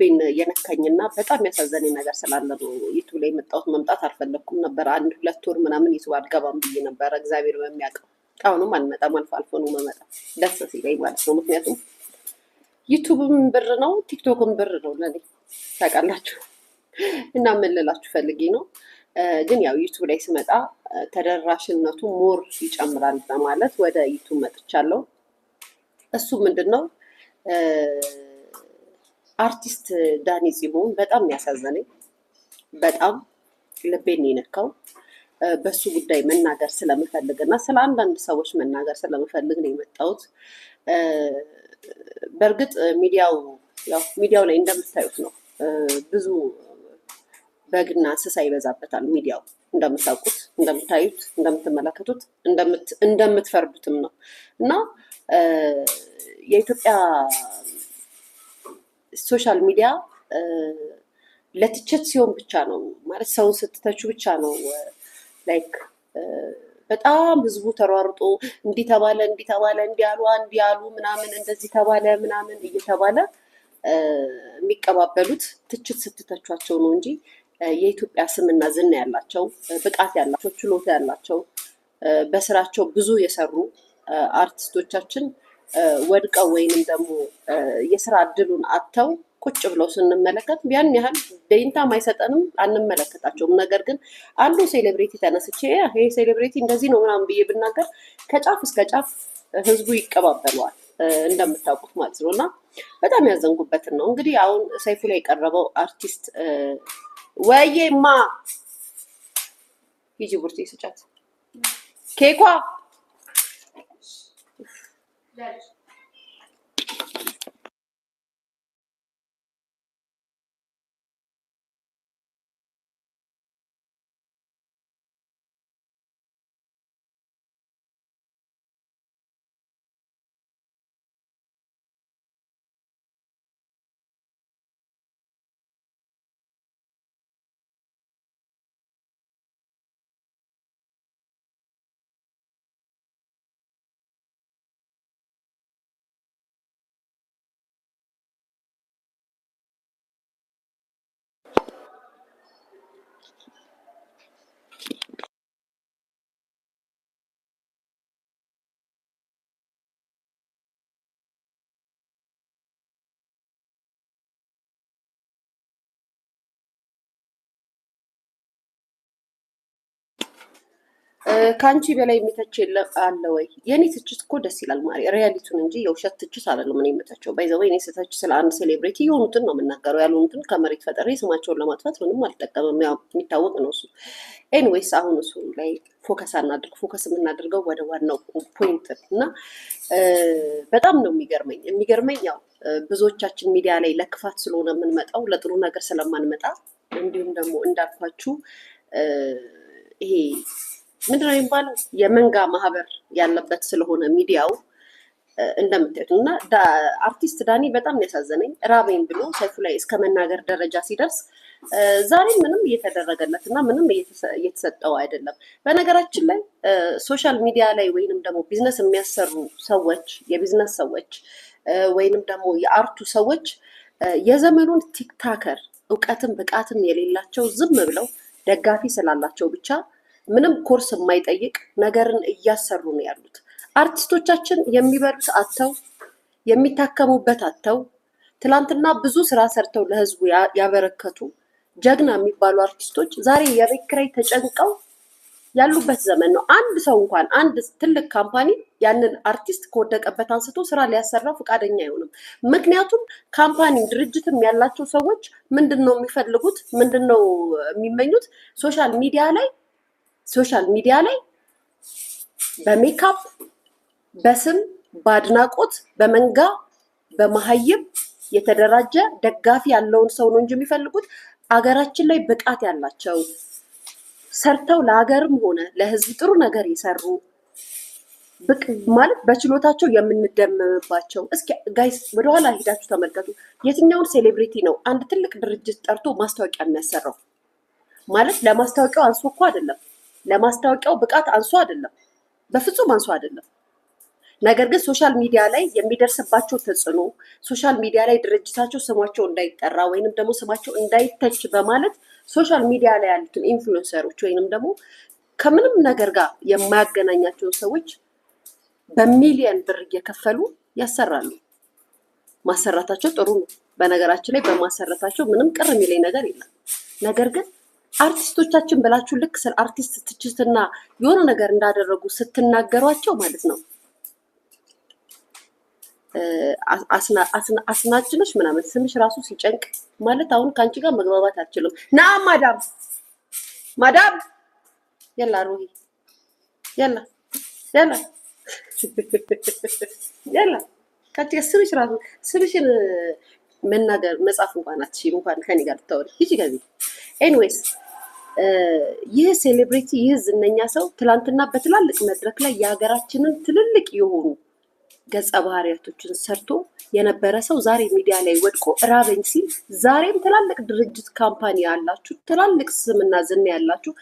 ልቤን የነካኝና በጣም ያሳዘነኝ ነገር ስላለ ነው ዩቱብ ላይ የመጣሁት። መምጣት አልፈለኩም ነበር። 1-2 ወር ምናምን ዩቱብ አልገባም ብዬ ነበረ። እግዚአብሔር በሚያውቀው አሁንም አልመጣም። አልፎ አልፎ ነው የምመጣ ደስ ሲለኝ ማለት ነው። ምክንያቱም ዩቱብም ብር ነው፣ ቲክቶክም ብር ነው ለኔ ታውቃላችሁ። እና ምን ልላችሁ ፈልጌ ነው ግን ያው ዩቱብ ላይ ስመጣ ተደራሽነቱ ሞር ይጨምራል በማለት ወደ ዩቱብ መጥቻለሁ። እሱ ምንድነው አርቲስት ዳኒ ጽሞን በጣም ያሳዘነኝ፣ በጣም ልቤን የነካው በሱ ጉዳይ መናገር ስለምፈልግ እና ስለ አንዳንድ ሰዎች መናገር ስለምፈልግ ነው የመጣሁት። በእርግጥ ሚዲያው ላይ እንደምታዩት ነው፣ ብዙ በግና እንስሳ ይበዛበታል። ሚዲያው እንደምታውቁት፣ እንደምታዩት፣ እንደምትመለከቱት፣ እንደምትፈርዱትም ነው እና የኢትዮጵያ ሶሻል ሚዲያ ለትችት ሲሆን ብቻ ነው ማለት ሰውን ስትተቹ ብቻ ነው ላይክ በጣም ህዝቡ ተሯርጦ እንዲህ ተባለ እንዲህ ያሉ ምናምን እንደዚህ ተባለ ምናምን እየተባለ የሚቀባበሉት ትችት ስትተቿቸው ነው እንጂ የኢትዮጵያ ስምና ዝና ያላቸው ብቃት ያላቸው ችሎታ ያላቸው በስራቸው ብዙ የሰሩ አርቲስቶቻችን ወድቀው ወይንም ደግሞ የስራ እድሉን አጥተው ቁጭ ብለው ስንመለከት ያን ያህል ደንታም አይሰጠንም፣ አንመለከታቸውም። ነገር ግን አንዱ ሴሌብሪቲ ተነስቼ ይሄ ሴሌብሪቲ እንደዚህ ነው ምናምን ብዬ ብናገር ከጫፍ እስከ ጫፍ ህዝቡ ይቀባበለዋል እንደምታውቁት ማለት ነው። እና በጣም ያዘንጉበትን ነው እንግዲህ አሁን ሰይፉ ላይ የቀረበው አርቲስት ወይማ ሂጂ ቡርቴ ስጫት ኬኳ ከአንቺ በላይ የሚተች የለም አለ ወይ? የኔ ትችት እኮ ደስ ይላል ማሪ፣ ሪያሊቲውን እንጂ የውሸት ትችት አይደለም። እኔ የምተቸው ባይዘው እኔ ስተች ስለ አንድ ሴሌብሪቲ የሆኑትን ነው የምናገረው፣ ያልሆኑትን ከመሬት ፈጠሬ ስማቸውን ለማጥፋት ምንም አልጠቀምም። ያው የሚታወቅ ነው እሱ። ኤኒዌይስ አሁን እሱ ላይ ፎከስ አናድርግ። ፎከስ የምናደርገው ወደ ዋናው ፖይንት እና በጣም ነው የሚገርመኝ ያው ብዙዎቻችን ሚዲያ ላይ ለክፋት ስለሆነ የምንመጣው ለጥሩ ነገር ስለማንመጣ እንዲሁም ደግሞ እንዳልኳችሁ ይሄ ምንድነው የሚባለው የመንጋ ማህበር ያለበት ስለሆነ ሚዲያው እንደምታዩት እና አርቲስት ዳኒ በጣም ያሳዘነኝ ራበኝ ብሎ ሰይፉ ላይ እስከ መናገር ደረጃ ሲደርስ ዛሬ ምንም እየተደረገለት እና ምንም እየተሰጠው አይደለም። በነገራችን ላይ ሶሻል ሚዲያ ላይ ወይንም ደግሞ ቢዝነስ የሚያሰሩ ሰዎች የቢዝነስ ሰዎች ወይንም ደግሞ የአርቱ ሰዎች የዘመኑን ቲክታከር እውቀትም ብቃትም የሌላቸው ዝም ብለው ደጋፊ ስላላቸው ብቻ ምንም ኮርስ የማይጠይቅ ነገርን እያሰሩ ነው ያሉት። አርቲስቶቻችን የሚበሉት አጥተው የሚታከሙበት አጥተው ትላንትና ብዙ ስራ ሰርተው ለህዝቡ ያበረከቱ ጀግና የሚባሉ አርቲስቶች ዛሬ የቤት ኪራይ ተጨንቀው ያሉበት ዘመን ነው። አንድ ሰው እንኳን አንድ ትልቅ ካምፓኒ ያንን አርቲስት ከወደቀበት አንስቶ ስራ ሊያሰራው ፈቃደኛ አይሆንም። ምክንያቱም ካምፓኒ ድርጅትም ያላቸው ሰዎች ምንድነው የሚፈልጉት? ምንድነው የሚመኙት? ሶሻል ሚዲያ ላይ በሜካፕ በስም በአድናቆት በመንጋ በመሀይብ የተደራጀ ደጋፊ ያለውን ሰው ነው እንጂ የሚፈልጉት አገራችን ላይ ብቃት ያላቸው ሰርተው ለሀገርም ሆነ ለህዝብ ጥሩ ነገር የሰሩ ማለት በችሎታቸው የምንደምምባቸው። እስኪ ጋይስ ወደኋላ ሄዳችሁ ተመልከቱ። የትኛውን ሴሌብሪቲ ነው አንድ ትልቅ ድርጅት ጠርቶ ማስታወቂያ የሚያሰራው? ማለት ለማስታወቂያው አንሶ እኮ አይደለም፣ ለማስታወቂያው ብቃት አንሶ አይደለም፣ በፍጹም አንሶ አይደለም። ነገር ግን ሶሻል ሚዲያ ላይ የሚደርስባቸው ተጽዕኖ ሶሻል ሚዲያ ላይ ድርጅታቸው ስማቸው እንዳይጠራ ወይንም ደግሞ ስማቸው እንዳይተች በማለት ሶሻል ሚዲያ ላይ ያሉትን ኢንፍሉዌንሰሮች ወይንም ደግሞ ከምንም ነገር ጋር የማያገናኛቸውን ሰዎች በሚሊየን ብር እየከፈሉ ያሰራሉ። ማሰራታቸው ጥሩ ነው። በነገራችን ላይ በማሰራታቸው ምንም ቅር የሚለኝ ነገር የለም። ነገር ግን አርቲስቶቻችን ብላችሁ ልክ ስለ አርቲስት ትችትና የሆነ ነገር እንዳደረጉ ስትናገሯቸው ማለት ነው አስናጭነሽ ምናምን ስምሽ ራሱ ሲጨንቅ ማለት አሁን ከአንቺ ጋር መግባባት አልችልም። ና ማዳም የላ ሩሂ የላ ከአንቺ ጋር ስምሽ ራሱ ስምሽን መናገር መጻፍ እንኳን አትችይም። እንኳን ከኔ ጋር ልታወሪ ሂጂ ከዚህ። ኤኒዌይስ ይህ ሴሌብሪቲ ይህ ዝነኛ ሰው ትላንትና በትላልቅ መድረክ ላይ የሀገራችንን ትልልቅ የሆኑ ገጸ ባህሪያቶችን ሰርቶ የነበረ ሰው ዛሬ ሚዲያ ላይ ወድቆ ራበኝ ሲል ዛሬም ትላልቅ ድርጅት ካምፓኒ ያላችሁ ትላልቅ ስምና ዝና ያላችሁ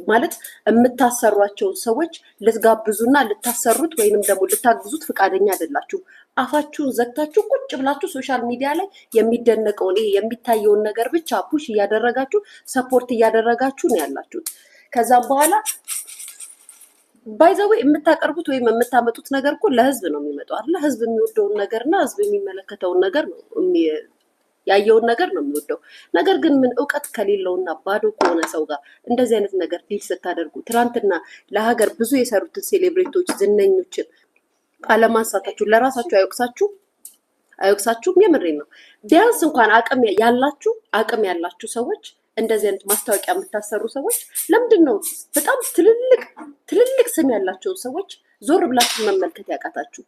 ማለት የምታሰሯቸውን ሰዎች ልትጋብዙና ልታሰሩት ወይንም ደግሞ ልታግዙት ፈቃደኛ አይደላችሁ። አፋችሁን ዘግታችሁ ቁጭ ብላችሁ ሶሻል ሚዲያ ላይ የሚደነቀውን ይሄ የሚታየውን ነገር ብቻ ፑሽ እያደረጋችሁ ሰፖርት እያደረጋችሁ ነው ያላችሁት። ከዛም በኋላ ባይዘዌ የምታቀርቡት ወይም የምታመጡት ነገር እኮ ለህዝብ ነው የሚመጣው አይደል? ህዝብ የሚወደውን ነገርና ህዝብ የሚመለከተውን ነገር ነው ያየውን ነገር ነው የሚወደው። ነገር ግን ምን እውቀት ከሌለውና ባዶ ከሆነ ሰው ጋር እንደዚህ አይነት ነገር ዲል ስታደርጉ ትናንትና ለሀገር ብዙ የሰሩትን ሴሌብሪቲዎች ዝነኞችን አለማንሳታችሁ ለራሳችሁ አይወቅሳችሁም? የምሬን ነው። ቢያንስ እንኳን አቅም ያላችሁ ሰዎች እንደዚህ አይነት ማስታወቂያ የምታሰሩ ሰዎች ለምንድን ነው በጣም ትልልቅ ስም ያላቸውን ሰዎች ዞር ብላችሁ መመልከት ያቃታችሁ?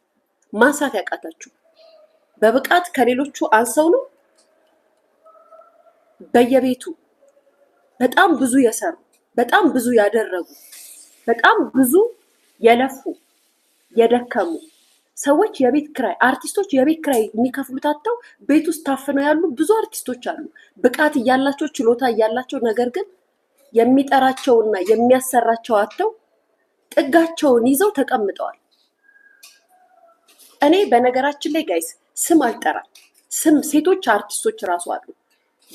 ማንሳት ያቃታችሁ? በብቃት ከሌሎቹ አንሰው ነው? በየቤቱ በጣም ብዙ የሰሩ በጣም ብዙ ያደረጉ በጣም ብዙ የለፉ የደከሙ ሰዎች የቤት ክራይ አርቲስቶች የቤት ክራይ የሚከፍሉት አጥተው ቤት ውስጥ ታፍነው ያሉ ብዙ አርቲስቶች አሉ። ብቃት እያላቸው ችሎታ እያላቸው ነገር ግን የሚጠራቸውና የሚያሰራቸው አጥተው ጥጋቸውን ይዘው ተቀምጠዋል። እኔ በነገራችን ላይ ጋይስ ስም አልጠራም። ስም ሴቶች አርቲስቶች ራሱ አሉ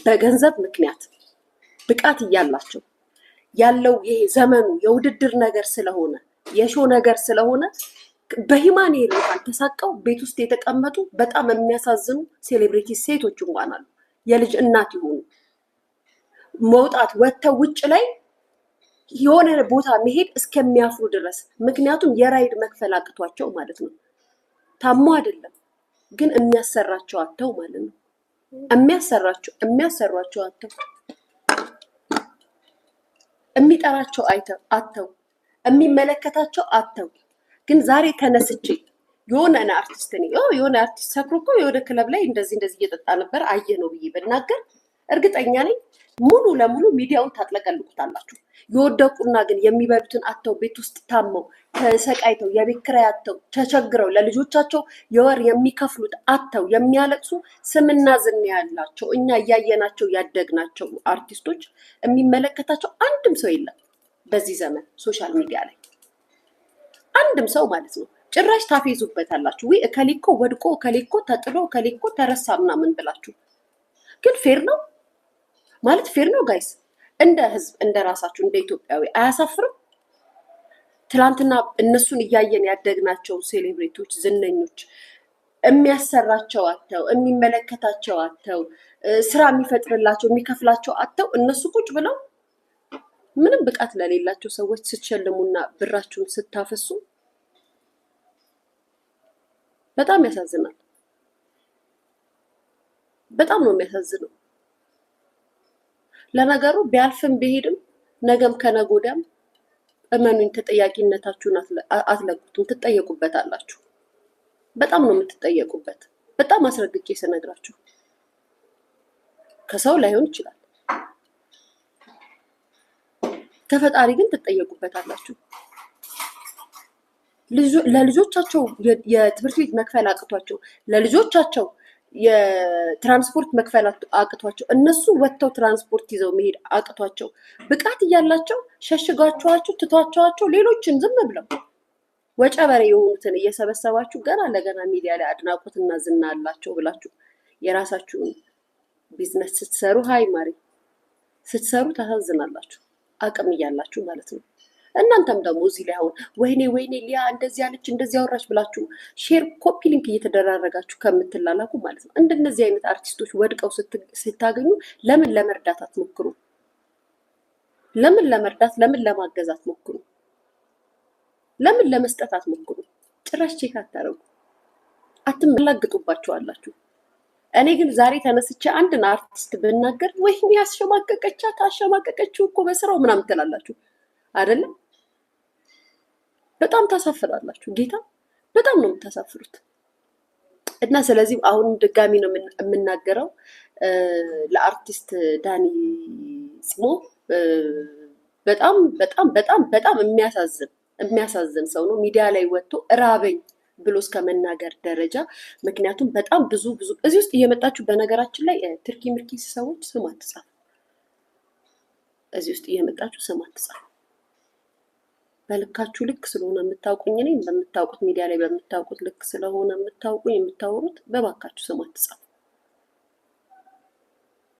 በገንዘብ ምክንያት ብቃት እያላቸው ያለው ይሄ ዘመኑ የውድድር ነገር ስለሆነ የሾ ነገር ስለሆነ በሂማኔር እንኳን ተሳቀው ቤት ውስጥ የተቀመጡ በጣም የሚያሳዝኑ ሴሌብሪቲ ሴቶች እንኳን አሉ። የልጅ እናት ይሆኑ መውጣት ወጥተው ውጭ ላይ የሆነ ቦታ መሄድ እስከሚያፍሩ ድረስ ምክንያቱም የራይድ መክፈል አቅቷቸው ማለት ነው። ታሞ አይደለም ግን የሚያሰራቸው አጥተው ማለት ነው። የሚያሰሯቸው አጥተው የሚጠራቸው አጥተው የሚመለከታቸው አጥተው ግን ዛሬ ተነስቼ የሆነ አርቲስት ሰክሮ እኮ የሆነ ክለብ ላይ እንደዚህ እየጠጣ ነበር አየ ነው ብዬ ብናገር እርግጠኛ ነኝ ሙሉ ለሙሉ ሚዲያውን ታጥለቀልቁታላችሁ። የወደቁና ግን የሚበሉትን አጥተው ቤት ውስጥ ታመው ተሰቃይተው የቤት ኪራይ አጥተው ተቸግረው ለልጆቻቸው የወር የሚከፍሉት አጥተው የሚያለቅሱ ስምና ዝና ያላቸው እኛ እያየናቸው ያደግናቸው አርቲስቶች የሚመለከታቸው አንድም ሰው የለም በዚህ ዘመን ሶሻል ሚዲያ ላይ አንድም ሰው ማለት ነው። ጭራሽ ታፌዙበታላችሁ። ወይ እከሌኮ ወድቆ እከሌኮ ተጥሎ እከሌኮ ተረሳ ምናምን ብላችሁ ግን ፌር ነው ማለት ፌር ነው ጋይስ? እንደ ህዝብ እንደ ራሳችሁ እንደ ኢትዮጵያዊ አያሳፍርም? ትላንትና እነሱን እያየን ያደግናቸው ሴሌብሪቲዎች ዝነኞች የሚያሰራቸው አጥተው የሚመለከታቸው አጥተው ስራ የሚፈጥርላቸው የሚከፍላቸው አጥተው እነሱ ቁጭ ብለው ምንም ብቃት ለሌላቸው ሰዎች ስትሸልሙና ብራችሁን ስታፈሱ በጣም ያሳዝናል። በጣም ነው የሚያሳዝነው። ለነገሩ ቢያልፍም ቢሄድም ነገም ከነገ ወዲያም እመኑኝ ተጠያቂነታችሁን አትለቁትም፣ ትጠየቁበታላችሁ። በጣም ነው የምትጠየቁበት። በጣም አስረግጬ ስነግራችሁ ከሰው ላይሆን ይችላል ከፈጣሪ ግን ትጠየቁበታላችሁ። ለልጆቻቸው የትምህርት ቤት መክፈል አቅቷቸው ለልጆቻቸው የትራንስፖርት መክፈል አቅቷቸው እነሱ ወጥተው ትራንስፖርት ይዘው መሄድ አቅቷቸው ብቃት እያላቸው ሸሽጋቸዋቸው ትቷቸዋቸው ሌሎችን ዝም ብለው ወጨበሬ የሆኑትን እየሰበሰባችሁ ገና ለገና ሚዲያ ላይ አድናቆትና ዝና አላቸው ብላችሁ የራሳችሁን ቢዝነስ ስትሰሩ ሀይ ማሪ ስትሰሩ ታሳዝናላችሁ። አቅም እያላችሁ ማለት ነው። እናንተም ደግሞ እዚህ ላይ አሁን ወይኔ ወይኔ ሊያ እንደዚህ ያለች እንደዚህ አወራች ብላችሁ ሼር ኮፒ ሊንክ እየተደራረጋችሁ ከምትላላኩ ማለት ነው እንደነዚህ አይነት አርቲስቶች ወድቀው ስታገኙ ለምን ለመርዳት አትሞክሩ? ለምን ለመርዳት ለምን ለማገዝ አትሞክሩ? ለምን ለመስጠት አትሞክሩ? ጭራሽ ቼክ አታረጉ፣ አትመላግጡባቸዋላችሁ። እኔ ግን ዛሬ ተነስቼ አንድን አርቲስት ብናገር ወይኔ ያስሸማቀቀቻት አሸማቀቀችው እኮ በስራው ምናምን ትላላችሁ አይደለም? በጣም ታሳፍራላችሁ። ጌታ በጣም ነው የምታሳፍሩት። እና ስለዚህ አሁን ድጋሚ ነው የምናገረው ለአርቲስት ዳኒ ጽሞ በጣም በጣም በጣም በጣም የሚያሳዝን ሰው ነው። ሚዲያ ላይ ወጥቶ እራበኝ ብሎ እስከ መናገር ደረጃ። ምክንያቱም በጣም ብዙ እዚህ ውስጥ እየመጣችሁ በነገራችን ላይ ትርኪ ምርኪ ሰዎች ስም አትጻፉ። እዚህ ውስጥ እየመጣችሁ ስም አትጻፉ። በልካችሁ ልክ ስለሆነ የምታውቁኝ እኔ በምታውቁት ሚዲያ ላይ በምታውቁት ልክ ስለሆነ የምታውቁኝ የምታወሩት በባካችሁ ስም አትጻፉ።